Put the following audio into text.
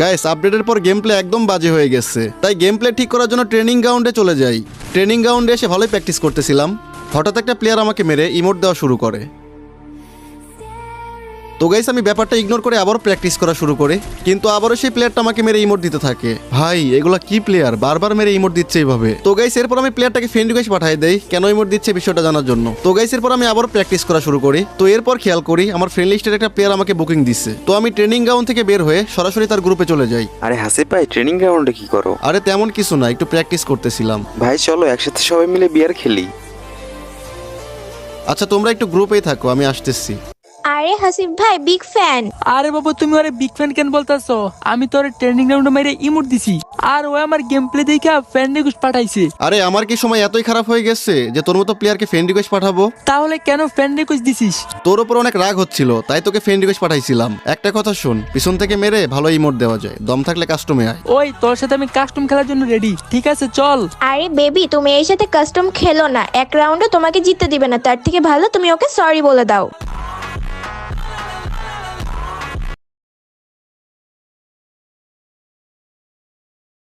Guys আপডেটের পর game play একদম বাজে হয়ে গেছে, তাই গেম প্লে ঠিক করার জন্য ট্রেনিং গ্রাউন্ডে চলে যাই। ট্রেনিং গ্রাউন্ডে এসে ভালোই প্র্যাকটিস করতেছিলাম, হঠাৎ একটা প্লেয়ার আমাকে মেরে ইমোট দেওয়া শুরু করে। তো গাইস আমি ব্যাপারটা ইগনোর করে আবারও প্র্যাকটিস করা শুরু করি, কিন্তু আবারও সেই প্লেয়ারটা আমাকে মেরে ইমোট দিতে থাকে। ভাই এগুলা কি প্লেয়ার, বারবার মেরে ইমোট দিচ্ছে এইভাবে। তো গাইস এরপর আমি প্লেয়ারটাকে ফ্রেন্ড রিকোয়েস্ট পাঠিয়ে দেই কেন ইমোট দিচ্ছে বিষয়টা জানার জন্য। তো গাইস এরপর আমি আবারও প্র্যাকটিস করা শুরু করি। তো এরপর খেয়াল করি আমার ফ্রেন্ড লিস্টের একটা প্লেয়ার আমাকে বুকিং দিচ্ছে। তো আমি ট্রেনিং গ্রাউন্ড থেকে বের হয়ে সরাসরি তার গ্রুপে চলে যাই। আরে হাসিফ ভাই, ট্রেনিং গ্রাউন্ডে কি করো? আরে তেমন কিছু না, একটু প্র্যাকটিস করতেছিলাম। ভাই চলো একসাথে সবাই মিলে বিয়ার খেলি। আচ্ছা তোমরা একটু গ্রুপেই থাকো, আমি আসতেছি। আরে হাসিফ ভাই বিগ ফ্যান। আরে বাবু তুমি ওরে বিগ ফ্যান কেন বলতাছো? আমি তো ওরে ট্রেনিং গ্রাউন্ডে মেরে ইমোট দিছি, আর ও আমার গেম প্লে দেখে ফ্রেন্ড রিকোয়েস্ট পাঠাইছে। আরে আমার কি সময় এতই খারাপ হয়ে গেছে যে তোর মতো প্লেয়ারকে ফ্রেন্ড রিকোয়েস্ট পাঠাবো? তাহলে কেন ফ্রেন্ড রিকোয়েস্ট দিছিস? তোর উপর অনেক রাগ হচ্ছিল তাই তোকে ফ্রেন্ড রিকোয়েস্ট পাঠাইছিলাম। একটা কথা শোন, পিছন থেকে মেরে ভালো ইমোট দেওয়া যায়, দম থাকলে কাস্টমে আয়। ওই তোর সাথে আমি কাস্টম খেলার জন্য রেডি, ঠিক আছে চল। আরে বেবি তুমি এর সাথে কাস্টম খেলো না, এক রাউন্ডে তোমাকে জিততে দিবে না, তার থেকে ভালো তুমি ওকে সরি বলে দাও।